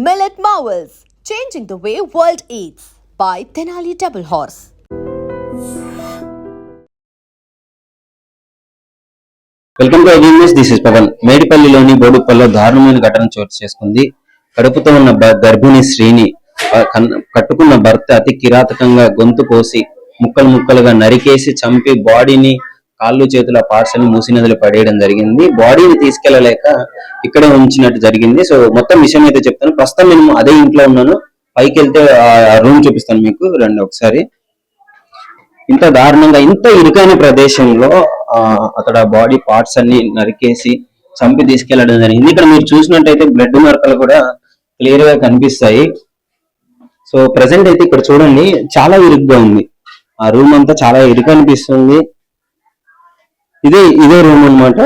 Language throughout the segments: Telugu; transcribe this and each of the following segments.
Millet Marvels, changing the way world eats by Tenali Double Horse. Welcome to I news. This is Pawan. మేడిపల్లిలోని బోడుపల్లిలో దారుణమైన ఘటన చోటు చేసుకుంది. కడుపుతో ఉన్న గర్భిణీ స్త్రీని కట్టుకున్న భర్త అతి కిరాతకంగా గొంతు కోసి ముక్కలు ముక్కలుగా నరికేసి చంపి బాడీని కాళ్ళు చేతుల పార్ట్స్ అని మూసి నదిలో పడేయడం జరిగింది. బాడీని తీసుకెళ్లలేక ఇక్కడే ఉంచినట్టు జరిగింది. సో మొత్తం విషయం అయితే చెప్తాను. ప్రస్తుతం నేను అదే ఇంట్లో ఉన్నాను. పైకి వెళ్తే ఆ రూమ్ చూపిస్తాను మీకు. రండి ఒకసారి. ఇంత దారుణంగా ఇంత ఇరుకైన ప్రదేశంలో అతడు ఆ బాడీ పార్ట్స్ అన్ని నరికేసి చంపి తీసుకెళ్లడం జరిగింది. ఇక్కడ మీరు చూసినట్టయితే బ్లడ్ మార్కలు కూడా క్లియర్ గా కనిపిస్తాయి. సో ప్రెసెంట్ అయితే ఇక్కడ చూడండి, చాలా ఇరుగ్గా ఉంది. ఆ రూమ్ అంతా చాలా ఇరుకు అనిపిస్తుంది. ఇదే రూమ్ అన్నమాట.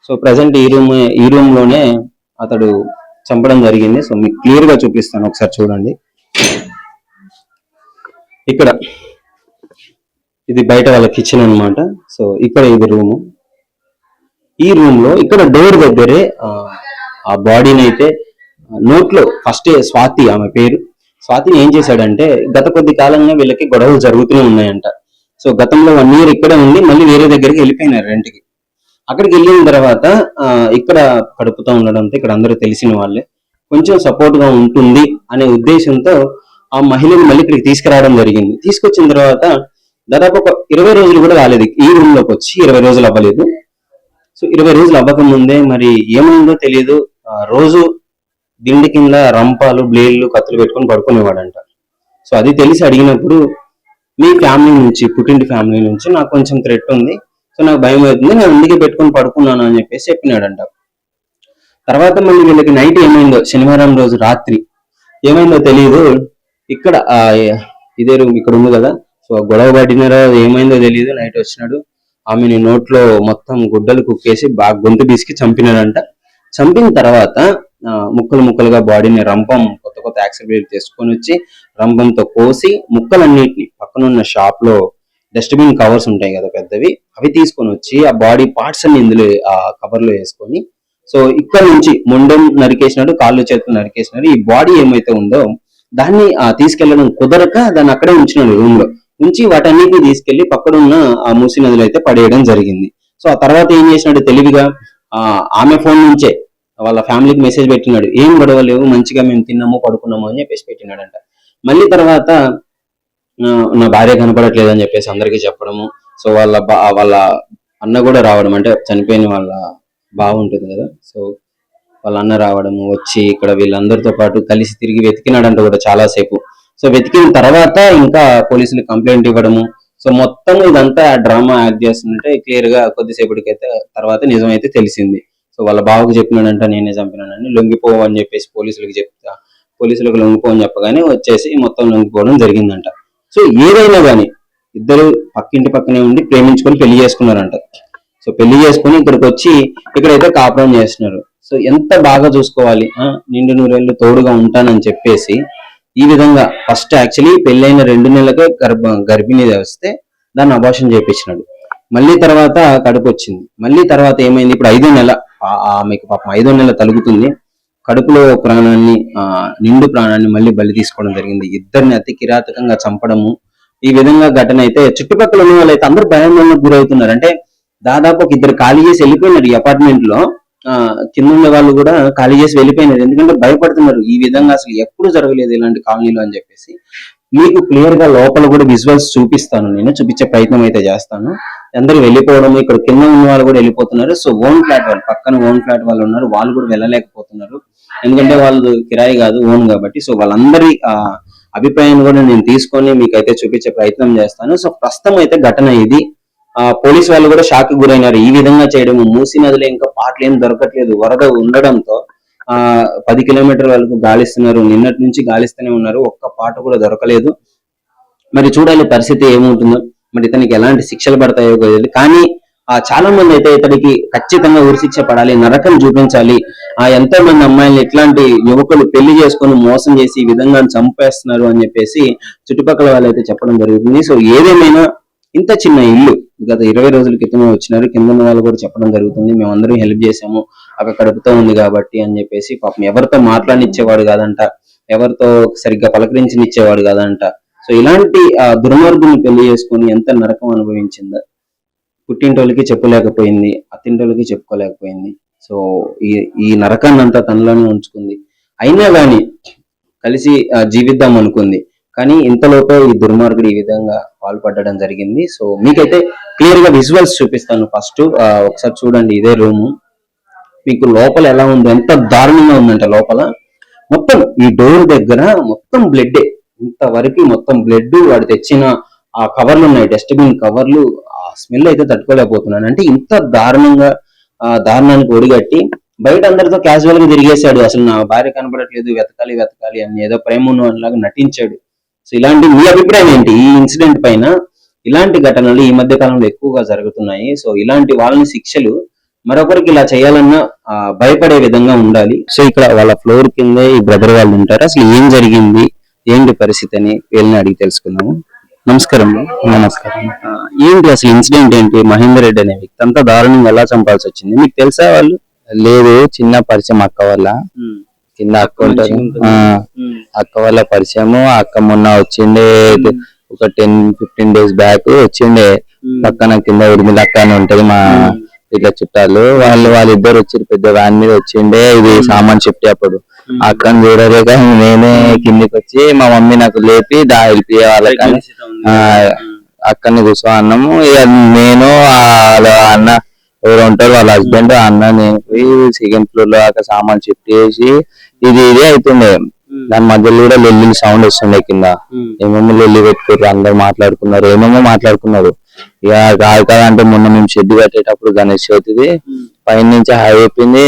సో ప్రెసెంట్ ఈ రూమ్ లోనే అతడు చంపడం జరిగింది. సో మీకు క్లియర్ గా చూపిస్తాను, ఒకసారి చూడండి. ఇక్కడ ఇది బయట వాళ్ళ కిచెన్ అన్నమాట. సో ఇక్కడ ఇది రూము. ఈ రూమ్ లో ఇక్కడ డోర్ దగ్గరే ఆ బాడీని అయితే నోట్లో ఫస్ట్ స్వాతి, ఆమె పేరు స్వాతిని ఏం చేశాడంటే, గత కొద్ది కాలంగా వీళ్ళకి గొడవలు జరుగుతూనే ఉన్నాయంట. సో గతంలో 1 year ఇక్కడే ఉండి మళ్ళీ వేరే దగ్గరికి వెళ్ళిపోయినారు రెంట్కి. అక్కడికి వెళ్ళిన తర్వాత ఇక్కడ కడుపుతో ఉండడంతో ఇక్కడ అందరూ తెలిసిన వాళ్ళే, కొంచెం సపోర్ట్ గా ఉంటుంది అనే ఉద్దేశంతో ఆ మహిళని మళ్ళీ ఇక్కడికి తీసుకురావడం జరిగింది. తీసుకొచ్చిన తర్వాత దాదాపు ఒక 20 రోజులు కూడా రాలేదు ఈ రూమ్ లోకి వచ్చి. 20 రోజులు అవ్వలేదు. సో 20 రోజులు అవ్వక ముందే మరి ఏమైందో తెలియదు, రోజు దిండి కింద రంపాలు, బ్లేడ్లు, కత్తులు పెట్టుకొని పడుకునేవాడంట. సో అది తెలిసి అడిగినప్పుడు, మీ ఫ్యామిలీ నుంచి, పుట్టింటి ఫ్యామిలీ నుంచి నాకు కొంచెం థ్రెట్ ఉంది, సో నాకు భయం అవుతుంది, నేను అందుకే పెట్టుకొని పడుకున్నాను అని చెప్పేసి చెప్పినాడంట. తర్వాత మళ్ళీ వీళ్ళకి నైట్ ఏమైందో, శనివారం రోజు రాత్రి ఏమైందో తెలియదు, ఇక్కడ ఇదే రూమ్ ఇక్కడ ఉంది కదా, సో గొడవ పడినారో ఏమైందో తెలియదు, నైట్ వచ్చినాడు, ఆమెని నోట్లో మొత్తం గుడ్డలు కుక్కేసి బాగా గొంతు బీసికి చంపినాడంట. చంపిన తర్వాత ముక్కలు ముక్కలుగా బాడీని రంపం కొత్త యాక్సిడెంట్ తీసుకొని వచ్చి రంపంతో కోసి ముక్కలన్నిటిని పక్కనున్న షాప్ లో డస్ట్బిన్ కవర్స్ ఉంటాయి కదా పెద్దవి, అవి తీసుకొని వచ్చి ఆ బాడీ పార్ట్స్ అన్ని ఇందులో ఆ కవర్ లో వేసుకొని, సో ఇక్కడ నుంచి మొండెం నరికేసినాడు, కాళ్ళు చేతులు నరికేసినాడు. ఈ బాడీ ఏమైతే ఉందో దాన్ని తీసుకెళ్లడం కుదరక దాన్ని అక్కడే ఉంచినాడు రూమ్ లో ఉంచి, వాటన్నిటిని తీసుకెళ్లి పక్కనున్న ఆ మూసి నదిలో అయితే పడేయడం జరిగింది. సో ఆ తర్వాత ఏం చేసినాడు తెలివిగా, ఆమె ఫోన్ నుంచే వాళ్ళ ఫ్యామిలీకి మెసేజ్ పెట్టినాడు, ఏం గొడవ లేవు, మంచిగా మేము తిన్నాము పడుకున్నాము అని చెప్పేసి పెట్టినాడంట. మళ్ళీ తర్వాత నా భార్య కనపడట్లేదు అని చెప్పేసి అందరికీ చెప్పడము, సో వాళ్ళ అన్న కూడా రావడం, అంటే చనిపోయిన వాళ్ళ బావ ఉంటుంది కదా, సో వాళ్ళ అన్న రావడము, వచ్చి ఇక్కడ వీళ్ళందరితో పాటు కలిసి తిరిగి వెతికినాడంట కూడా చాలాసేపు. సో వెతికిన తర్వాత ఇంకా పోలీసులకు కంప్లైంట్ ఇవ్వడము, సో మొత్తం ఇదంతా డ్రామా యాక్ట్ చేస్తుంటే క్లియర్ గా కొద్దిసేపటికైతే తర్వాత నిజమైతే తెలిసింది. సో వాళ్ళ బావకు చెప్పినాడంట, నేనే చంపినానని, లొంగిపోవు అని చెప్పేసి పోలీసులకు లొంగిపోవని చెప్పగానే వచ్చేసి మొత్తం లొంగిపోవడం జరిగిందంట. సో ఏదైనా కానీ ఇద్దరు పక్కింటి పక్కనే ఉండి ప్రేమించుకొని పెళ్లి చేసుకున్నారంట. సో పెళ్లి చేసుకుని ఇక్కడికి వచ్చి ఇక్కడైతే కాపురం చేస్తున్నారు. సో ఎంత బాగా చూసుకోవాలి, నిండు 100 ఏళ్ళు తోడుగా ఉంటానని చెప్పేసి ఈ విధంగా ఫస్ట్ యాక్చువల్లీ పెళ్ళైన 2 నెలలకే గర్భిణీ వస్తే దాన్ని అబార్షన్ చేయించినాడు. మళ్ళీ తర్వాత కడుపు వచ్చింది. మళ్ళీ తర్వాత ఏమైంది, ఇప్పుడు 5వ నెల ఆమెకు పాపం 5వ నెల తలుగుతుంది. కడుపులో ప్రాణాన్ని, నిండు ప్రాణాన్ని మళ్ళీ బలి తీసుకోవడం జరిగింది. ఇద్దరిని అతి కిరాతకంగా చంపడము, ఈ విధంగా ఘటన అయితే చుట్టుపక్కల ఉన్న వాళ్ళు అయితే అందరూ భయాందోళనకు గురవుతున్నారు. అంటే దాదాపు ఒక 2 ఖాళీ చేసి వెళ్ళిపోయినారు ఈ అపార్ట్మెంట్ లో. కింద ఉన్న వాళ్ళు కూడా ఖాళీ చేసి వెళ్ళిపోయినారు, ఎందుకంటే భయపడుతున్నారు, ఈ విధంగా అసలు ఎప్పుడు జరగలేదు ఇలాంటి కాలనీలో అని చెప్పేసి. మీకు క్లియర్ గా లోపల కూడా విజువల్స్ చూపిస్తాను, నేను చూపించే ప్రయత్నం అయితే చేస్తాను. అందరూ వెళ్ళిపోవడం, ఇక్కడ కింద ఉన్న వాళ్ళు కూడా వెళ్ళిపోతున్నారు. సో ఓన్ ఫ్లాట్ వాళ్ళు, పక్కన ఓన్ ఫ్లాట్ వాళ్ళు ఉన్నారు, వాళ్ళు కూడా వెళ్ళలేకపోతున్నారు, ఎందుకంటే వాళ్ళు కిరాయి కాదు ఓన్ కాబట్టి. సో వాళ్ళందరి అభిప్రాయాన్ని కూడా నేను తీసుకొని మీకైతే చూపించే ప్రయత్నం చేస్తాను. సో ప్రస్తుతం అయితే ఘటన ఇది. పోలీసు వాళ్ళు కూడా షాక్ గురైనారు, ఈ విధంగా చేయడం. మూసి నదిలో ఇంకా పాటలు ఏం దొరకట్లేదు, వరద ఉండడంతో 10 కిలోమీటర్ల వరకు గాలిస్తున్నారు, నిన్నటి నుంచి గాలిస్తూనే ఉన్నారు, ఒక్క పాట కూడా దొరకలేదు. మరి చూడాలి పరిస్థితి ఏముంటుందో, మరి ఇతనికి ఎలాంటి శిక్షలు పడతాయో తెలియదు. కానీ చాలా మంది అయితే ఇతడికి ఖచ్చితంగా ఉరిశిక్ష పడాలి, నరకం చూపించాలి. ఎంతో మంది అమ్మాయిలు ఇట్లాంటి యువకులు పెళ్లి చేసుకొని మోసం చేసి ఈ విధంగా చంపేస్తున్నారు అని చెప్పేసి చుట్టుపక్కల వాళ్ళు అయితే చెప్పడం జరుగుతుంది. సో ఏదేమైనా ఇంత చిన్న ఇల్లు గత 20 రోజుల క్రితమే వచ్చినారు, కింద ఉన్న వాళ్ళు కూడా చెప్పడం జరుగుతుంది, మేమందరం హెల్ప్ చేసాము, అక్కడ కడుపుతో ఉంది కాబట్టి అని చెప్పేసి పాపం ఎవరితో మాట్లాడనిచ్చేవాడు కాదంట, ఎవరితో సరిగ్గా పలకరించనిచ్చేవాడు కాదంట. సో ఇలాంటి దుర్మార్గుని పెళ్లి చేసుకొని ఎంత నరకం అనుభవించిందో, పుట్టింటోళ్ళకి చెప్పలేకపోయింది, అత్తింటోళ్ళకి చెప్పుకోలేకపోయింది. సో ఈ ఈ నరకాన్ని అంతా తనలోనే ఉంచుకుంది. అయినా గాని కలిసి జీవిద్దాం అనుకుంది, కానీ ఇంతలోపే ఈ దుర్మార్గుడు ఈ విధంగా పాల్పడడం జరిగింది. సో మీకైతే క్లియర్ గా విజువల్స్ చూపిస్తాను. ఫస్ట్ ఒకసారి చూడండి, ఇదే రూము. మీకు లోపల ఎలా ఉంది, ఎంత దారుణంగా ఉందంటే లోపల మొత్తం ఈ డోర్ దగ్గర మొత్తం బ్లడ్, ఇంతవరకు మొత్తం బ్లడ్. వాడు తెచ్చిన ఆ కవర్లు ఉన్నాయి, డస్ట్బిన్ కవర్లు, ఆ స్మెల్ అయితే తట్టుకోలేకపోతున్నాను. అంటే ఇంత దారుణంగా దారుణానికి ఒడిగట్టి బయట అందరితో క్యాజువల్ గా తిరిగేశాడు. అసలు నా భార్య కనబడట్లేదు, వెతకాలి వెతకాలి అని ఏదో ప్రేమ ఉన్నలాగా నటించాడు. సో ఇలాంటి మీ అభిప్రాయం ఏంటి ఈ ఇన్సిడెంట్ పైన? ఇలాంటి ఘటనలు ఈ మధ్య కాలంలో ఎక్కువగా జరుగుతున్నాయి. సో ఇలాంటి వాళ్ళని శిక్షలు మరొకరికి ఇలా చేయాలన్నా భయపడే విధంగా ఉండాలి. సో ఇక్కడ వాళ్ళ ఫ్లోర్ కిందే ఈ బ్రదర్ వాళ్ళు ఉంటారు. అసలు ఏం జరిగింది, ఏంటి పరిస్థితి అని వీళ్ళని అడిగి తెలుసుకుందాము. నమస్కారం. నమస్కారం. ఏంటి అసలు ఇన్సిడెంట్ ఏంటి? మహేందర్ రెడ్డి అనే వ్యక్తి అంతా దారుణంగా ఎలా చంపాల్సి వచ్చింది? మీకు తెలుసా వాళ్ళు? లేదు, చిన్న పరిచయం అక్క వల్ల. కింద అక్క ఉంటారు, అక్క వల్ల పరిచయము. అక్క మొన్న వచ్చిండే ఒక 10-15 days బ్యాక్ వచ్చిండే. పక్కన కింద ఉడిమిల అక్క అని ఉంటది మా ఇట్లా చుట్టాలు, వాళ్ళిద్దరు వచ్చి పెద్ద వ్యాన్ మీద వచ్చిండే. ఇది సామాన్ షిఫ్ట్ అప్పుడు అక్కని చూడలేక నేనే కిందికి వచ్చి మా మమ్మీ నాకు లేపి హెల్ప్ చేయాలని అక్కని కూర్చో అన్నాము. ఇక నేను అన్న ఎవరు ఉంటారు వాళ్ళ హస్బెండ్ అన్న నేను పోయి సెకండ్ ఫ్లోర్ లో అక్కడ సామాన్ షిఫ్ట్ చేసి ఇది అవుతుండే. దాని మధ్యలో కూడా లొల్లి సౌండ్ వస్తుండే కింద. ఏమేమో లొల్లి పెట్టుకున్నారు, అందరు మాట్లాడుకున్నారు, ఏమేమో మాట్లాడుకున్నారు. ఇక కాదు కదా అంటే మొన్న మేము షెడ్ కట్టేటప్పుడు గణేష్ చవితిది పైన నుంచి హై అయిపోయింది.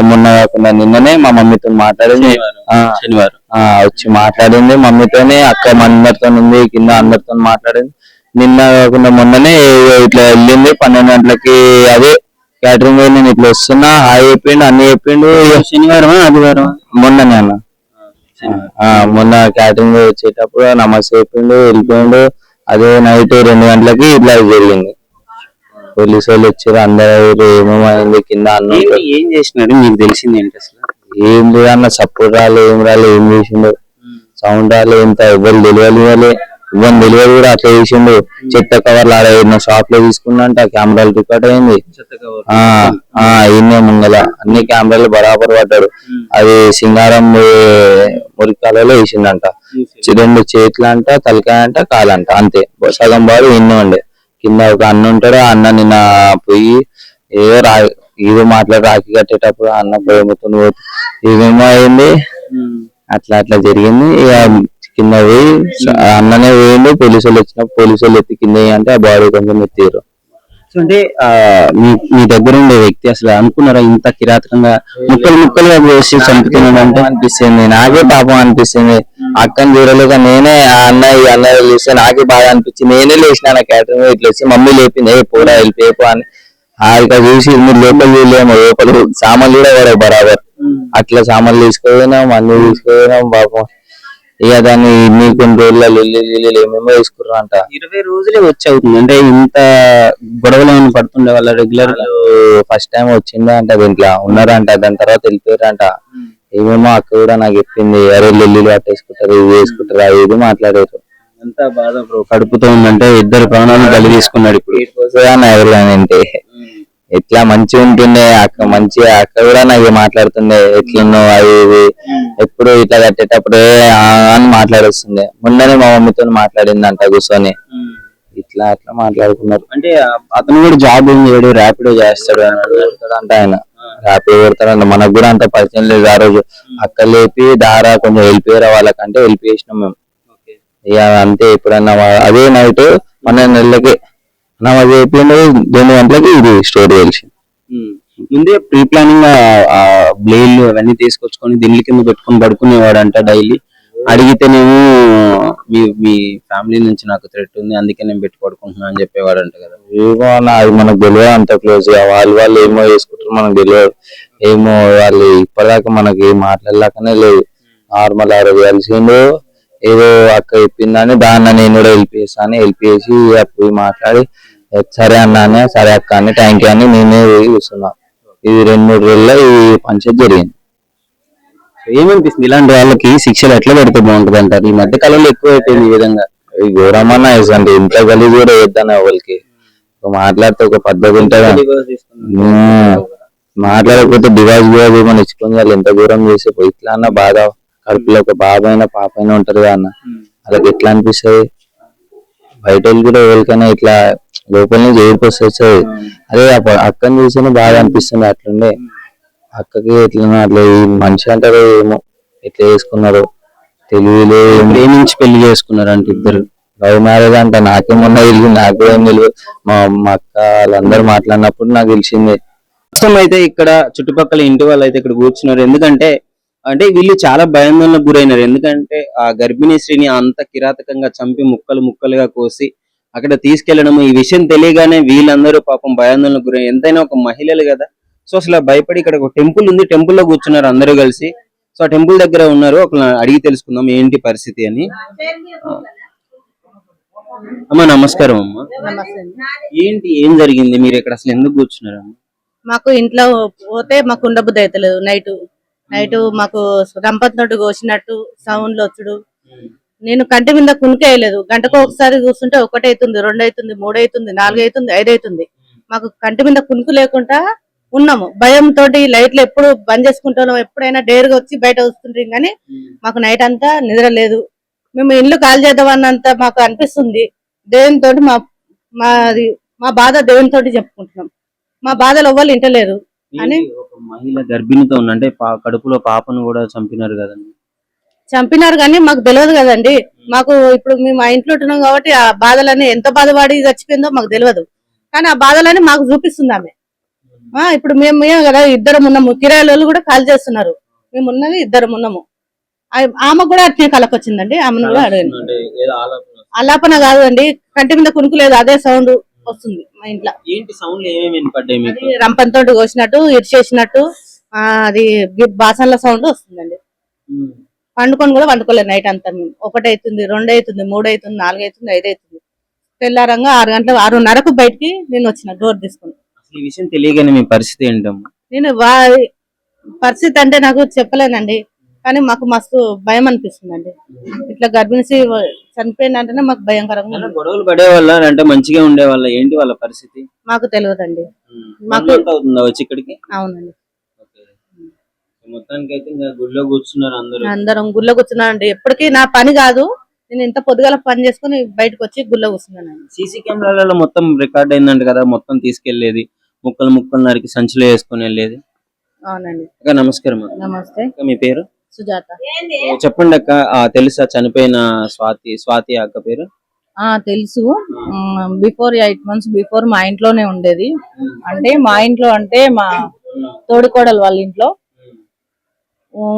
మొన్న కాకుండా నిన్ననే మా మమ్మీతో మాట్లాడింది, శనివారం వచ్చి మాట్లాడింది మమ్మీతోనే. అక్క అందరితో ఉంది, కింద అందరితో మాట్లాడింది. నిన్న కాకుండా మొన్ననే ఇట్లా వెళ్ళింది 12 గంటలకి. అదే క్యాటరింగ్ నేను ఇట్లా వస్తున్నా, హాయ్ చెప్పిండు, అన్ని చెప్పిండు. శనివారం ఆదివారం మొన్ననే అన్న, మొన్న క్యాటరింగ్ వచ్చేటప్పుడు నమస్తే చెప్పిండు, వెళ్ళిపోయిండు. అదే నైట్ 2 గంటలకి ఇట్లా జరిగింది. పోలీసు వాళ్ళు వచ్చారు, అందరూ ఏమేమైంది కింద అన్న. ఏం చేసినాడు మీకు తెలిసింది ఏంటి అసలు? ఏం లేదన్న, సపోర్ట్ రాలే, ఏం చేసిండు, సౌండ్ రాలే, ఇంత ఎవరు డెలివరీ డెలివరీ కూడా అట్లా చేసిండు. చెత్త కవర్లు ఆడ షాప్ లో తీసుకున్నంట, కెమెరాలు రికార్డ్ అయింది. ఈయనే ముంగల అన్ని కెమెరాలు బరాబర్ పడ్డాడు. అది సింగారం మురికాలలో వేసిండంట. 2 చేతులు అంట, తలకాయ అంట, కాలంట, అంతే. సగం బాడు ఇన్నే ఉండే. కింద ఒక అన్న ఉంటాడు, ఆ అన్న నిన్న పోయి ఏదో మాట్లాడి రాఖీ కట్టేటప్పుడు అన్న ప్రేమతో ఏమేమో అయింది. అట్లా జరిగింది. ఇక కింద పోయి అన్ననే పోయిండు. పోలీసు వాళ్ళు వచ్చినప్పుడు పోలీసు వాళ్ళు ఎత్తి కింద అంటే ఆ బాడీ కొంచెం ఎత్తిరు. సో అంటే మీ దగ్గర ఉండే వ్యక్తి అసలు అనుకున్నారా ఇంత కిరాతకంగా ముక్కలుగా వేసి చంపుతున్నాడు అంటే? అనిపిస్తుంది, నాకే పాపం అనిపిస్తుంది. అక్కని చూడలేక నేనే ఈ అన్న చూస్తే నాకే బాగా అనిపించింది. నేనే లేచిన క్యాటరింగ్ ఇట్లా వచ్చి మమ్మీ లేపింది, పోరా వెళ్ళిపో అని. ఇక చూసి మీరు లోపల చూడలేము, లోపల సామాన్లు కూడా పడవు బరాబర్. అట్లా సామాన్లు తీసుకుపోయినాం, అన్ని తీసుకుపోయినాం. పాపం ఇక దాన్ని కొన్ని రోజులు ఏమేమో వేసుకుర్రా అంట. 20 రోజులే వచ్చి అవుతుంది అంటే ఇంత గొడవలు ఏమైనా పడుతుండే వాళ్ళ రెగ్యులర్? ఫస్ట్ టైం వచ్చిందా అంటే దీంట్లో ఉన్నారంట, దాని తర్వాత వెళ్ళిపోయారంట. ఏమేమో అక్క కూడా నాకు చెప్పింది, అరే లిల్లీలు పట్టేసుకుంటారు, ఇవి వేసుకుంటారు, ఇది మాట్లాడారు. ఎంత బాధ బ్రో, కడుపుతో ఉందంటే 2 ప్రాణాలు బలి తీసుకున్నాడు. ఇప్పుడు ఎవరినంటే ఎట్లా మంచిగా ఉంటుండే అక్క, మంచిగా అక్క కూడా నాకు మాట్లాడుతుండే, ఎట్లున్నావు అది ఇది. ఎప్పుడు ఇట్లా కట్టేటప్పుడు అని మాట్లాడొస్తుండే. మొన్ననే మా మమ్మీతో మాట్లాడిందంట కూర్చొని. ఇట్లా అట్లా మాట్లాడుకున్నారు. అంటే అతను కూడా జాబ్ ఏం చేయడు, ర్యాపిడో చేస్తాడు అంట. ఆయన ర్యాపిడో కొడతాడంట. మనకు కూడా అంత పరిచయం లేదు. ఆ రోజు అక్క లేపి దారా కొంచెం వెళ్ళిపోయారా వాళ్ళకంటే వెళ్ళిపోయేసినాం మేము. ఇక అంతే. ఎప్పుడన్నా అదే నైట్ 12 నెలలకి నమాజ్ అయిపోయింది, 2 గంటలకి ఇది స్టోరీ తెలిసి. ముందే ప్రీ ప్లానింగ్ బ్లేడ్లు అవన్నీ తీసుకొచ్చుకొని దిండ్ల కింద పెట్టుకొని పడుకునేవాడంట డైలీ. అడిగితేనేమో మీ ఫ్యామిలీ నుంచి నాకు థ్రెట్ ఉంది, అందుకే నేను పెట్టి పడుకుంటున్నా అని చెప్పేవాడంట కదా. ఏమో అది మనకు తెలియదు అంత క్లోజ్ గా. వాళ్ళు ఏమో వేసుకుంటారు మనకు తెలియదు. ఏమో వాళ్ళు ఇప్పటిదాకా మనకి మాట్లాడలేకనే లేదు. నార్మల్ ఆ రోజు కలిసిండు, ఏదో అక్క చెప్పిందని దాన్ని నేను కూడా హెల్ప్ చేసి పోయి మాట్లాడి సరే అన్నానే, సరే అక్క అని థ్యాంక్ యూ అని నేనే కూర్చున్నా. ఇది 2-3 రోజుల్లో ఈ పంచాయతీ జరిగింది. ఏమనిపిస్తుంది ఇలాంటి వాళ్ళకి శిక్షలు ఎట్లా పెడితే బాగుంటది అంటారు? ఈ మధ్య కాలంలో ఎక్కువ అయిపోయింది ఈ విధంగా. ఈ ఘోరమన్నా అంటే ఇంత గలీజ్ కూడా వేద్దాను వాళ్ళకి. మాట్లాడితే ఒక పద్ధతి ఉంటుంది. మాట్లాడకపోతే డివైస్ కూడా మనం ఇచ్చుకొని వాళ్ళు ఎంత దూరం చేసి ఇట్లా అన్న బాధ కడుపులో ఒక బాబైనా పాపైనా ఉంటారు కదా అన్న, వాళ్ళకి ఎట్లా అనిపిస్తుంది? బయట వాళ్ళు కూడా ఎవరికైనా ఇట్లా లోపల నుంచి ఏడుపు వస్తుంది. అదే అక్కని చూస్తేనే బాగా అనిపిస్తుంది. అట్లుండే అక్కకి ఎట్లా అట్లా ఈ మనిషి అంటారు ఏమో ఎట్లా చేసుకున్నారో తెలియలే. ప్రేమించి పెళ్లి చేసుకున్నారు అంటే ఇద్దరు. లవ్ మ్యారేజ్ అంట. నాకేమన్నా తెలియదు, నాకు ఏం తెలియదు. మా అక్క వాళ్ళందరూ మాట్లాడినప్పుడు నాకు తెలిసింది. ప్రస్తుతం అయితే ఇక్కడ చుట్టుపక్కల ఇంటి వాళ్ళు అయితే ఇక్కడ కూర్చున్నారు. ఎందుకంటే వీళ్ళు చాలా భయాందోళనకు గురైనారు. ఎందుకంటే ఆ గర్భిణీ స్త్రీని అంత కిరాతకంగా చంపి ముక్కలు ముక్కలుగా కోసి అక్కడ తీసుకెళ్లడం, ఈ విషయం తెలియగానే వీళ్ళందరూ పాపం భయాందోళనకు గురై, ఎంతైనా ఒక మహిళలు కదా. సో అసలు భయపడి ఇక్కడ ఒక టెంపుల్ ఉంది, టెంపుల్ లో కూర్చున్నారు అందరూ కలిసి. సో ఆ టెంపుల్ దగ్గర ఉన్నారు. ఒక అడిగి తెలుసుకుందాం ఏంటి పరిస్థితి అని. అమ్మా నమస్కారం అమ్మా. ఏం జరిగింది? మీరు ఇక్కడ అసలు ఎందుకు కూర్చున్నారు? మాకు ఇంట్లో పోతే మాకు ఉండబుద్ధి అవుతలేదు. నైట్ మాకు రంపంతోటి కోసినట్టు సౌండ్లు వచ్చుడు. నేను కంటి మీద కునికేయలేదు. గంటకు ఒకసారి చూస్తుంటే 1 అవుతుంది, 2 అవుతుంది, 3 అవుతుంది, 4 అవుతుంది, 5 అవుతుంది. మాకు కంటి మీద కునుకు లేకుండా ఉన్నాము. భయంతో లైట్లు ఎప్పుడు బంద్ చేసుకుంటున్నాం. ఎప్పుడైనా డేరుగా వచ్చి బయట వస్తుంటాం కానీ మాకు నైట్ అంతా నిద్ర లేదు. మేము ఇల్లు కాల్ చేద్దామన్నంత మాకు అనిపిస్తుంది. దేవునితో మా బాధ దేవునితో చెప్పుకుంటున్నాం. మా బాధలు ఎవ్వరు వింటలేరు అని. ఒక మహిళ గర్భిణితో ఉందంటే కడుపులో పాపను కూడా చంపినారు కదండి. చంపినారు కానీ మాకు తెలియదు కదండి. మాకు ఇప్పుడు మేము ఆ ఇంట్లో ఉంటున్నాం కాబట్టి ఆ బాధలన్నీ ఎంత బాధపడి చచ్చిపోయిందో మాకు తెలియదు. కానీ ఆ బాధలన్నీ మాకు చూపిస్తుంది ఆమె. ఇప్పుడు మేము కదా ఇద్దరం ఉన్నాము. కిరాయిలు కూడా కాల్ చేస్తున్నారు. మేము ఉన్నది ఇద్దరం ఉన్నాము. ఆమె కూడా అట్నే కలకొచ్చిందండి. ఆమెను కూడా అడగండి. ఆలాపన కాదు అండి, కంటి మీద కునుకు లేదు, అదే సౌండ్ వస్తుంది మా ఇంట్లో. రంపంతో కోసినట్టు, ఇరిచేసినట్టు, అది బాసన్ల సౌండ్ వస్తుందండి. పండుకొని కూడా వండుకోలేదు నైట్ అంతా. మేము 1 అవుతుంది, 2 అవుతుంది, 3 అవుతుంది, 4 అవుతుంది, 5 అవుతుంది. తెల్లారంగా 6 గంటల 6:30కు బయటికి నేను వచ్చిన డోర్ తీసుకుని. ఈ విషయం తెలియగానే మీ పరిస్థితి ఏంటమ్మా? నేను పరిస్థితి అంటే నాకు చెప్పలేనండి. కానీ మాకు మస్తు భయం అనిపిస్తుందండి. ఇట్లా గర్భిణీ చనిపోయిందంటేనే మాకు భయంకరంగా. గొడవలు పడే వాళ్ళ అంటే మంచిగా ఉండే వాళ్ళ ఏంటి వాళ్ళ పరిస్థితి మాకు తెలియదండి. మాకు వచ్చి ఇక్కడికి. అవునండి. మొత్తానికి అయితే గుడిలో కూర్చున్నారు అందరం గుళ్ళో కూర్చున్నానండి. ఎప్పటికీ నా పని కాదు. నేను ఇంత పొద్దుగాల పని చేసుకుని బయటకు వచ్చి గుళ్ళో కూర్చున్నాను. సీసీ కెమెరాలలో మొత్తం రికార్డ్ అయిందంట కదా, మొత్తం తీసుకెళ్లేది, ముక్కలు నరికి సంచిలో వేసుకుని వెళ్ళేది. అవునండి. నమస్కారం. నమస్తే. మీ పేరు? సుజాత. చెప్పండి అక్క. తెలుసా చనిపోయిన స్వాతి అక్క పేరు? తెలుసు. బిఫోర్ 8 months బిఫోర్ మా ఇంట్లోనే ఉండేది. అంటే మా ఇంట్లో అంటే మా తోడికోడలు వాళ్ళ ఇంట్లో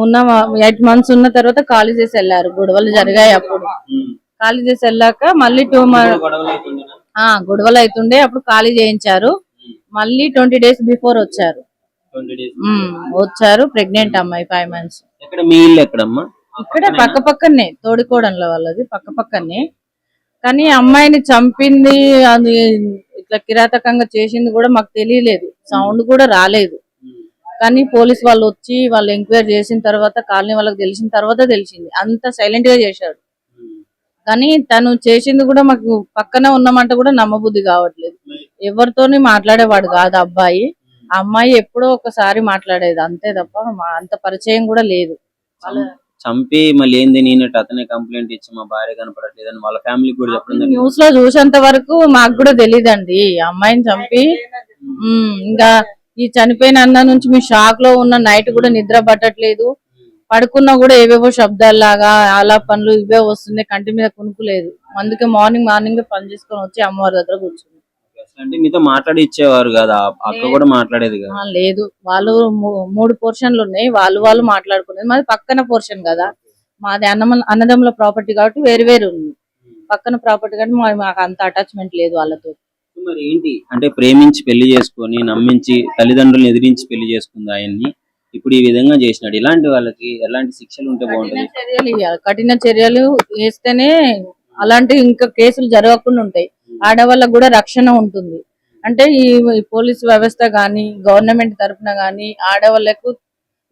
ఉన్న 8 months ఉన్న తర్వాత ఖాళీ చేసి వెళ్ళారు. గొడవలు జరిగాయి. అప్పుడు ఖాళీ చేసి వెళ్ళాక మళ్ళీ 2 months గొడవలు అవుతుండే. అప్పుడు ఖాళీ చేయించారు. మళ్ళీ 20 days బిఫోర్ వచ్చారు. ప్రెగ్నెంట్ అమ్మాయి 5 months. మీ ఇల్లు ఎక్కడమ్మా? ఇక్కడ పక్కనే తోడికోడన్ల వాళ్ళది పక్కనే. కానీ అమ్మాయిని చంపింది అది ఇట్లా కిరాతకంగా చేసింది కూడా మాకు తెలియలేదు. సౌండ్ కూడా రాలేదు. కానీ పోలీస్ వాళ్ళు వచ్చి వాళ్ళు ఎంక్వైరీ చేసిన తర్వాత కాలనీ వాళ్ళకి తెలిసిన తర్వాత తెలిసింది. అంత సైలెంట్ గా చేశాడు. కానీ తను చేసింది కూడా మాకు పక్కనే ఉన్నామంటే కూడా నమ్మబుద్ధి కావట్లేదు. ఎవరితోని మాట్లాడేవాడు కాదు అబ్బాయి. అమ్మాయి ఎప్పుడో ఒకసారి మాట్లాడేది అంతే తప్ప అంత పరిచయం కూడా లేదు. చంపి మళ్ళీ ఏంది నేనట్టు అతనే కంప్లైంట్ ఇచ్చి మా భార్య కనపడట్లేదని వాళ్ళ ఫ్యామిలీ కూడా చెప్పడం న్యూస్ లో చూసేంత వరకు మాకు కూడా తెలియదండి. అమ్మాయిని చంపి ఇంకా ఈ చనిపోయిన అన్న నుంచి మీ షాక్ లో ఉన్న. నైట్ కూడా నిద్ర పట్టట్లేదు. పడుకున్నా కూడా ఏవేవో శబ్దాల్లాగా అలా పనులు ఇవే వస్తున్నాయి. కంటి మీద కునుకులేదు. అందుకే మార్నింగ్ పని చేసుకొని వచ్చి అమ్మవారి దగ్గర కూర్చుంది. అంటే మీతో మాట్లాడి ఇచ్చేవారు కదా? అక్క కూడా మాట్లాడేది కదా? లేదు. వాళ్ళు 3 పోర్షన్లు ఉన్నాయి. వాళ్ళు మాట్లాడుకునేది. మాది పక్కన పోర్షన్ కదా. మాది అన్నదమ్ముల ప్రాపర్టీ కాబట్టి వేరు ఉంది. పక్కన ప్రాపర్టీ కాబట్టి మాకు అంత అటాచ్మెంట్ లేదు వాళ్ళతో. మరి ఏంటి అంటే ప్రేమించి పెళ్లి చేసుకొని నమ్మించి తల్లిదండ్రులను ఎదిరించి పెళ్లి చేసుకుంది ఆయన్ని. ఇప్పుడు ఈ విధంగా చేసినాడు. ఇలాంటి వాళ్ళకి ఎలాంటి శిక్షలు ఉంటే బాగుంటుంది? కఠిన చర్యలు వేస్తేనే అలాంటి ఇంకా కేసులు జరగకుండా ఉంటాయి. ఆడవాళ్ళకు కూడా రక్షణ ఉంటుంది. అంటే ఈ పోలీస్ వ్యవస్థ గాని గవర్నమెంట్ తరఫున గాని ఆడవాళ్లకు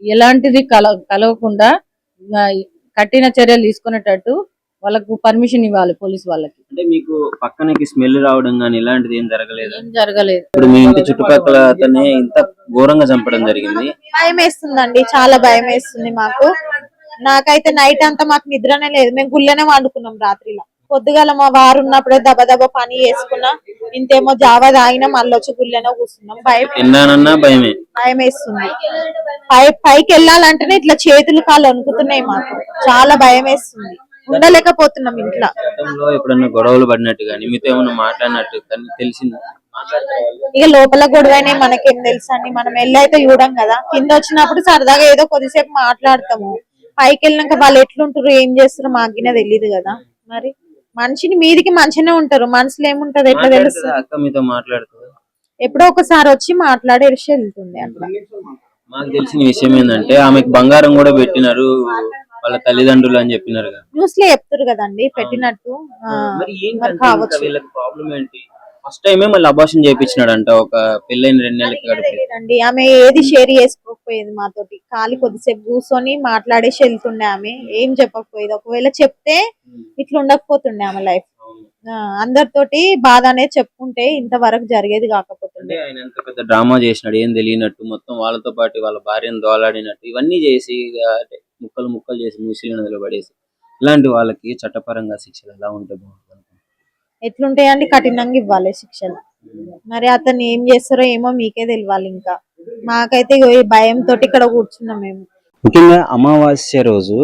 ఎలాంటిది కలగకుండా కఠిన చర్యలు తీసుకునేటట్టు వాళ్ళకు పర్మిషన్ ఇవ్వాలి పోలీస్ వాళ్ళకి. అంటే మీకు పక్కనకి స్మెల్ రావడం కానీ ఇలాంటిది ఏం జరగలేదు? ఏం జరగలేదు. ఇప్పుడు మీ ఇంటి చుట్టుపక్కల అతనే ఇంత ఘోరంగా చంపడం జరిగింది. భయం వేస్తుందండి, చాలా భయం వేస్తుంది మాకు. నాకైతే నైట్ అంతా మాకు నిద్రనే లేదు. మేము గుళ్ళనే వండుకున్నాం రాత్రిలో. పొద్దుగాల మా వారు ఉన్నప్పుడే దబ పని చేసుకున్నా, ఇంతేమో జావా తాగినా మళ్ళీ వచ్చి గుళ్ళనే కూర్చున్నాం. భయం వేస్తుంది. పైకి వెళ్ళాలంటేనే ఇట్లా చేతులు కాళ్ళు వణుకుతున్నాయి. మాకు చాలా భయం వేస్తుంది, ఉండలేకపోతున్నాం ఇంట్లో. ఎప్పుడన్నా గొడవలు పడినట్టు కానీ మీతో ఏమన్నా మాట్లాడినట్టు తెలిసింది? ఇక లోపల గొడవనే మనకేం తెలుసు అండి, మనం వెళ్ళైతే చూడం కదా. కింద వచ్చినప్పుడు సరదాగా ఏదో కొద్దిసేపు మాట్లాడతాము. పైకి వెళ్ళినాక వాళ్ళు ఎట్లుంటారు ఏం చేస్తారో మాకినే తెలియదు కదా. మరి మనిషిని మీదికి మంచిగానే ఉంటారు, మనసులో ఏముంటది ఎట్లా తెలుస్తుంది? ఎప్పుడో ఒకసారి వచ్చి మాట్లాడేసి వెళ్తుంది. అట్లా మాకు తెలిసిన విషయం ఏంటంటే ఆమెకు బంగారం కూడా పెట్టినారు వాళ్ళ తల్లిదండ్రులు అని చెప్పినారు. న్యూస్ లో చెప్తారు కదండి పెట్టినట్టు. ప్రాబ్లం ఏంటి? ఫస్ట్ టైమే మళ్ళీ అబార్షన్ చేయించినాడంట ఒక పెళ్ళైన 2 నెలలకి. ఆమె ఏది షేర్ చేసుకోకపోయేది మాతోటి. ఖాళీ కొద్దిసేపు కూర్చొని మాట్లాడేసి వెళ్తుండే. ఆమె ఏం చెప్పకపోయేది. ఒకవేళ చెప్తే ఇట్లా ఉండకపోతుండే ఆమె లైఫ్. అందరితోటి బాధ అనేది చెప్పుకుంటే ఇంతవరకు జరిగేది కాకపోతుండే. ఆయన ఎంత పెద్ద డ్రామా చేసినాడు ఏం తెలియనట్టు, మొత్తం వాళ్ళతో పాటు వాళ్ళ భార్యను దోలాడినట్టు ఇవన్నీ చేసి ముక్కలు చేసి మూసీ నదిలో పడేసి, ఇలాంటి వాళ్ళకి చట్టపరంగా శిక్షలు ఎలా ఉంటాయి? ఎట్లుంటాయండి? కఠినంగా ఇవ్వాలి శిక్షలు. మరి అతను ఏం చేస్తారో ఏమో మీకే తెలియాలి. ఇంకా మాకైతే భయంతో ఇక్కడ కూర్చున్నాం మేము. ముఖ్యంగా అమావాస్య రోజు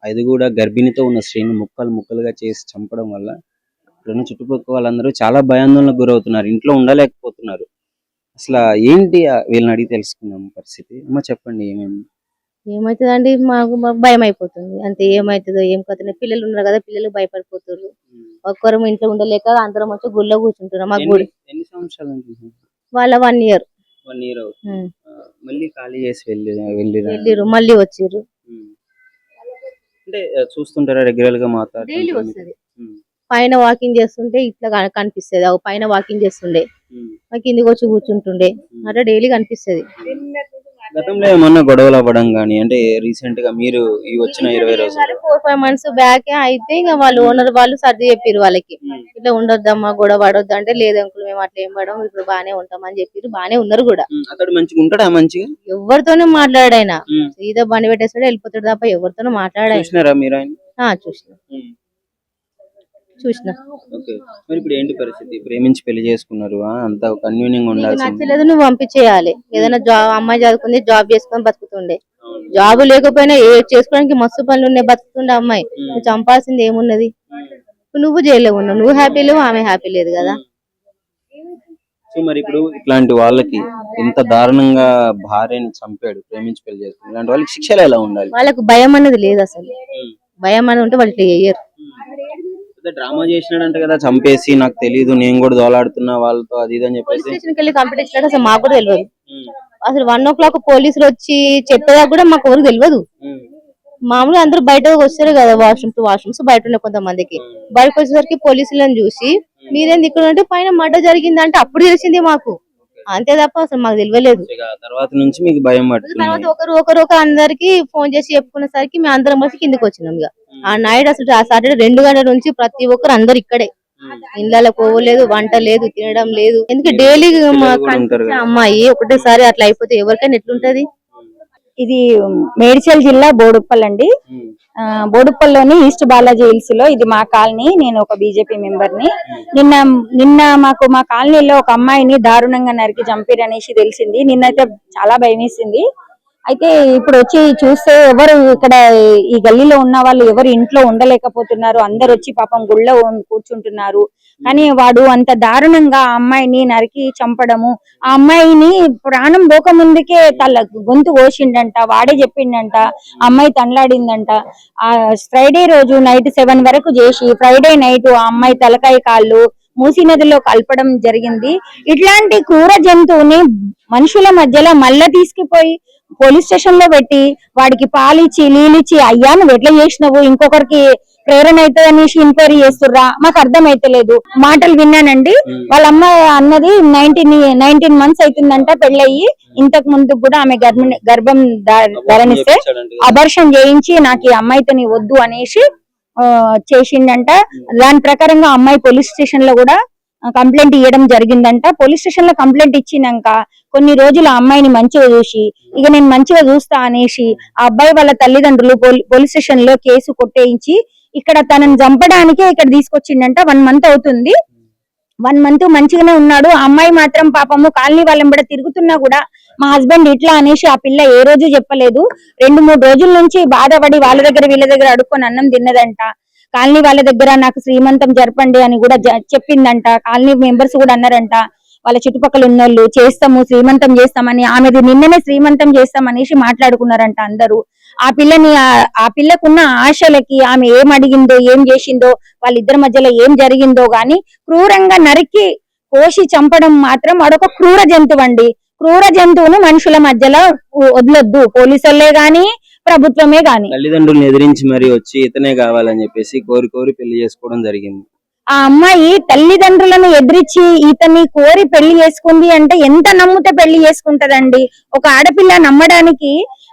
అది కూడా గర్భిణితో ఉన్న స్త్రీని ముక్కలుగా చేసి చంపడం వల్ల ఇప్పుడున్న చుట్టుపక్కల వాళ్ళందరూ చాలా భయాందోళనకు గురవుతున్నారు, ఇంట్లో ఉండలేకపోతున్నారు. అసలు ఏంటి వీళ్ళని అడిగి తెలుసుకున్నాం పరిస్థితి. అమ్మ చెప్పండి ఏమవుతుందండి? మాకు భయం అయిపోతుంది అంతే. ఏమవుతుందో ఏం కథ. పిల్లలు ఉన్నారు కదా, పిల్లలు భయపడిపోతారు. ఒక్కరు ఇంట్లో ఉండలేక అందరం వచ్చి గుళ్ళో కూర్చుంటున్నాం. మా గుడి ఎన్ని సంవత్సరాలు? వాళ్ళ 1 year. మళ్ళీ ఖాళీ చేసి వెళ్ళిరు, మళ్ళీ వచ్చిర్రు. అంటే చూస్తుంటారా రెగ్యులర్ గా మాట్లాడు? డైలీ వస్తుంది. పైన వాకింగ్ చేస్తుంటే ఇట్లా కనిపిస్తుంది. పైన వాకింగ్ చేస్తుండే కిందికి వచ్చి కూర్చుంటుండే. అట్లా డైలీ కనిపిస్తుంది. గతంలో ఏమన్నా గొడవలు అవ్వడం గానీ, అంటే రీసెంట్ గా మీరు ఈ వచ్చిన 20 రోజులు 4-5 months బ్యాక్ అయితే ఇంకా వాళ్ళు ఓనర్ వాళ్ళు సర్ది చెప్పారు వాళ్ళకి, ఇట్లా ఉండొద్దమ్మా గొడవ పడొద్దు అంటే, లేదు అంకుల్ మేము అట్లా ఏం పడము, ఇప్పుడు బానే ఉంటాం అని చెప్పారు. బానే ఉన్నారు కూడా. అతడు మంచిగా ఉంటాడా? మంచిగా ఎవరితోనూ మాట్లాడాయన సీదా బండి పెట్టేస్తాడు వెళ్ళిపోతాడు తప్ప ఎవరితోనూ మాట్లాడాయి. చూసిన. మరి ఇప్పుడు ఏంటి పరిస్థితి? ప్రేమించి పెళ్లి చేసుకున్నారు, అంత కన్వీనియంగ్ ఉండాలి. నచ్చలేదు నువ్వు పంపించేయాలి. ఏదైనా అమ్మాయి చదువుకుంది, జాబ్ చేసుకొని బతుకుతుండే. జాబ్ లేకపోయినా చేసుకోవడానికి మస్తు పనులు ఉన్నాయి, బతుకుతుండే అమ్మాయి. నువ్వు చంపాల్సింది ఏమున్నది? నువ్వు జైల్లో ఉన్నావు, నువ్వు హ్యాపీ లేవు, ఆమె హ్యాపీ లేదు కదా. సో మరి ఇప్పుడు ఇట్లాంటి వాళ్ళకి ఎంత దారుణంగా భార్యని చంపాడు, ప్రేమించి పెళ్లి చేసుకున్నాడు, ఇలాంటి వాళ్ళకి శిక్షలు ఎలా ఉండాలి? వాళ్ళకు భయం అనేది లేదు అసలు. భయం అనేది ఉంటే వాళ్ళు చెయ్యరు. డ్రామా చేసినాడంట కదా, చంపేసి నాకు తెలియదు నేను కూడా దోలాడుతున్నా వాళ్ళతో అది ఇది అని చెప్పేసి కంప్లీట్ ఇచ్చినట్టు అసలు మాకు కూడా తెలియదు. అసలు 1 o'clock పోలీసులు వచ్చి చెప్పేదాకా కూడా మాకు ఎవరికి తెలియదు. మామూలుగా అందరూ బయట వస్తారు కదా, వాష్రూమ్స్ బయట ఉండే కొంతమందికి. బయటకు వచ్చేసరికి పోలీసులను చూసి మీరేంది ఇక్కడ అంటే పైన మర్డర్ జరిగిందంటే అప్పుడు తెలిసింది మాకు, అంతే తప్ప అసలు మాకు తెలియలేదు. తర్వాత నుంచి మీకు భయం పడుతుంది. తర్వాత ఒకరు అందరికి ఫోన్ చేసి చెప్పుకునేసరికి మేము అందరం వచ్చి కిందకి వచ్చినాం. ఇక ఆ నైట్ అసలు ఆ సాటర్డే 2 గంటల నుంచి ప్రతి ఒక్కరు అందరు ఇక్కడే, ఇళ్ళలో పోవలేదు, వంట లేదు, తినడం లేదు. ఎందుకంటే డైలీ అమ్మాయి ఒకటేసారి అట్లా అయిపోతే ఎవరికైనా ఎట్లుంటది. ఇది మేడ్చల్ జిల్లా బోడుప్పల్ అండి. బోడుప్పల్లోని ఈస్ట్ బాలాజీ హిల్స్ లో ఇది మా కాలనీ. నేను ఒక బీజేపీ మెంబర్ ని. నిన్న మాకు మా కాలనీలో ఒక అమ్మాయిని దారుణంగా నరికి చంపారు అనేసి తెలిసింది. నిన్నైతే చాలా భయం వేసింది. అయితే ఇప్పుడు వచ్చి చూస్తే ఎవరు ఇక్కడ ఈ గల్లీలో ఉన్న వాళ్ళు ఎవరు ఇంట్లో ఉండలేకపోతున్నారు, అందరు వచ్చి పాపం గుళ్ళో కూర్చుంటున్నారు. కానీ వాడు అంత దారుణంగా ఆ అమ్మాయిని నరికి చంపడము, ఆ అమ్మాయిని ప్రాణం పోక ముందుకే గొంతు కోసిండంట, వాడే చెప్పిండంట, అమ్మాయి తండ్లాడిందంట. ఆ ఫ్రైడే రోజు నైట్ 7 వరకు చేసి ఫ్రైడే నైట్ ఆ అమ్మాయి తలకాయ కాళ్ళు మూసీ నదిలో కలపడం జరిగింది. ఇట్లాంటి క్రూర జంతువుని మనుషుల మధ్యలో మళ్ళా తీసుకుపోయి పోలీస్ స్టేషన్ లో పెట్టి వాడికి పాలిచ్చి నీళ్ళిచ్చి, అయ్యా నువ్వు ఎట్లా చేసినావు, ఇంకొకరికి ప్రేరణ అవుతుంది అనేసి ఎంక్వైరీ చేస్తుర్రా మాకు అర్థం అయితలేదు. మాటలు విన్నానండి, వాళ్ళ అమ్మ అన్నది 19 months అవుతుందంట పెళ్ళయి. ఇంతకు ముందు కూడా ఆమె గర్భం ధరణిస్తే అబార్షన్ చేయించి నాకు ఈ అమ్మాయితో నీ వద్దు అనేసి చేసిండంట. దాని ప్రకారంగా అమ్మాయి పోలీస్ స్టేషన్ లో కూడా కంప్లైంట్ ఇవ్వడం జరిగిందంట. పోలీస్ స్టేషన్ లో కంప్లైంట్ ఇచ్చినాక కొన్ని రోజులు ఆ అమ్మాయిని మంచిగా చూసి ఇక నేను మంచిగా చూస్తా అనేసి ఆ అబ్బాయి వాళ్ళ తల్లిదండ్రులు పోలీస్ స్టేషన్ లో కేసు కొట్టేయించి ఇక్కడ తనని చంపడానికే ఇక్కడ తీసుకొచ్చిండంట. 1 month అవుతుంది. 1 month మంచిగానే ఉన్నాడు. ఆ అమ్మాయి మాత్రం పాపము కాలనీ వాళ్ళని కూడా తిరుగుతున్నా కూడా మా హస్బెండ్ ఇట్లా అనేసి ఆ పిల్ల ఏ రోజు చెప్పలేదు. 2-3 రోజుల నుంచి బాధపడి వాళ్ళ దగ్గర వీళ్ళ దగ్గర అడుక్కొని అన్నం తిన్నదంట. కాలనీ వాళ్ళ దగ్గర నాకు శ్రీమంతం జరపండి అని కూడా చెప్పిందంట. కాలనీ మెంబర్స్ కూడా అన్నారంట, వాళ్ళ చుట్టుపక్కల ఉన్నోళ్ళు చేస్తాము శ్రీమంతం చేస్తామని. ఆమెది నిన్ననే శ్రీమంతం చేస్తామనేసి మాట్లాడుకున్నారంట అందరూ. ఆ పిల్లకున్న ఆశలకి ఆమె ఏం అడిగిందో ఏం చేసిందో వాళ్ళిద్దరి మధ్యలో ఏం జరిగిందో గాని క్రూరంగా నరికి కోసి చంపడం మాత్రం అదొక క్రూర జంతువు అండి. క్రూర జంతువును మనుషుల మధ్యలో వదలొద్దు, పోలీసులే గాని ప్రభుత్వమే గాని. తల్లిదండ్రులను ఎదిరించి మరి వచ్చి ఇతనే కావాలని చెప్పేసి కోరి పెళ్లి చేసుకోవడం జరిగింది. ఆ అమ్మాయి తల్లిదండ్రులను ఎదిరించి ఇతన్ని కోరి పెళ్లి చేసుకుంది అంటే ఎంత నమ్మితే పెళ్లి చేసుకుంటదండి. ఒక ఆడపిల్ల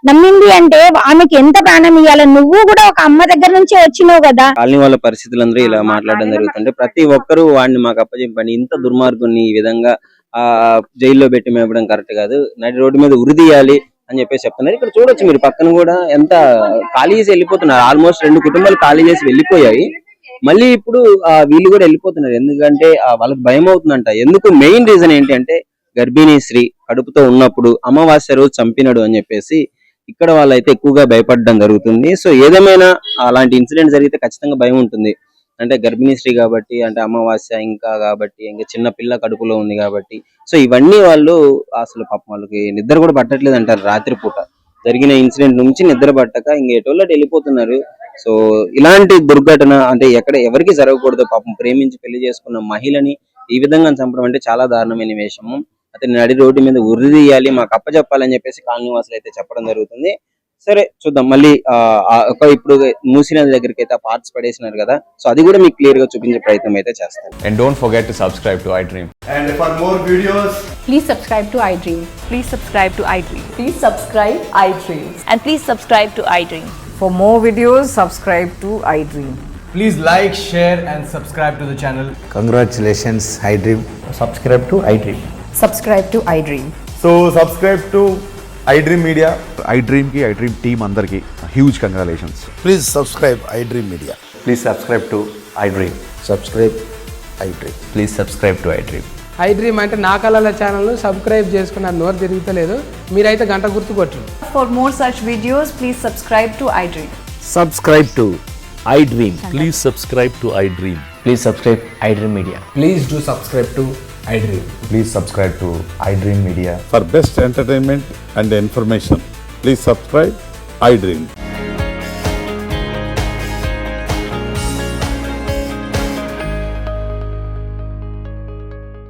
నమ్మింది అంటే ఆమెకి ఎంత ప్రాణం ఇవ్వాలి. నువ్వు కూడా ఒక అమ్మ దగ్గర నుంచి వచ్చినావు కదా. కాలనీ వాళ్ళ పరిస్థితులందరూ ఇలా మాట్లాడడం జరుగుతుంటే ప్రతి ఒక్కరు వాడిని మాకు అప్పచెప్పండి, ఇంత దుర్మార్గుని ఈ విధంగా జైల్లో పెట్టి మేపడం కరెక్ట్ కాదు, నడి రోడ్డు మీద ఉరిదీయాలి అని చెప్పేసి చెప్తున్నారు. ఇక్కడ చూడొచ్చు మీరు పక్కన కూడా ఎంత ఖాళీ చేసి వెళ్ళిపోతున్నారు. ఆల్మోస్ట్ 2 కుటుంబాలు ఖాళీ చేసి వెళ్ళిపోయాయి. మళ్ళీ ఇప్పుడు వీళ్ళు కూడా వెళ్ళిపోతున్నారు. ఎందుకంటే వాళ్ళకి భయం అవుతుందంట. ఎందుకు మెయిన్ రీజన్ ఏంటి అంటే గర్భిణీ స్త్రీ కడుపుతో ఉన్నప్పుడు అమావాస్య రోజు చంపినాడు అని చెప్పేసి ఇక్కడ వాళ్ళైతే ఎక్కువగా భయపడడం జరుగుతుంది. సో ఏదేమైనా అలాంటి ఇన్సిడెంట్ జరిగితే ఖచ్చితంగా భయం ఉంటుంది. అంటే గర్భిణీ స్త్రీ కాబట్టి, అంటే అమావాస్య ఇంకా చిన్న పిల్ల కడుపులో ఉంది కాబట్టి. సో ఇవన్నీ వాళ్ళు అసలు పాపం వాళ్ళకి నిద్ర కూడా పట్టట్లేదు అంటారు. రాత్రి పూట జరిగిన ఇన్సిడెంట్ నుంచి నిద్ర పట్టక ఇంకేటోళ్ళ వెళ్ళిపోతున్నారు. సో ఇలాంటి దుర్ఘటన అంటే ఎవరికి జరగకూడదు. పాపం ప్రేమించి పెళ్లి చేసుకున్న మహిళని ఈ విధంగా చంపడం అంటే చాలా దారుణమైన విషయము. అతని నడి రోడ్డు మీద ఉరిదీయాలి, మాకు అప్పచెప్పాలని చెప్పేసి కాలనీ వాసులు అయితే చెప్పడం జరుగుతుంది. సరే చూద్దాం. మళ్ళీ ఇప్పుడు మూసీ నది దగ్గరికి అయితే పార్ట్స్ పడేసినారు కదా, సో అది కూడా మీకు క్లియర్ గా చూపించే ప్రయత్నం అయితే చేస్తాను. And don't forget to subscribe to iDream. And for more videos, Please subscribe to iDream. Please subscribe to iDream. Please subscribe iDream. And please subscribe to iDream. For more videos, subscribe to iDream. please like, share and subscribe to the channel. Congratulations, iDream. Subscribe to iDream. Subscribe to iDream. So subscribe to iDream Media. iDream ki iDream team andarki huge congratulations. Please subscribe iDream Media. Please subscribe to iDream. Subscribe iDream. Please subscribe to iDream. iDream అంటే నా కళల ఛానల్ సబ్స్క్రైబ్ చేసుకున్న నోరు తిరుగుతలేదు, మీరైతే గంట గుర్తు కొట్టండి. For more such videos, please subscribe to iDream. Subscribe to iDream. Please subscribe to iDream. Please subscribe iDream Media. Please do subscribe to iDream. Please subscribe to iDream Media. For best entertainment and information, please subscribe iDream.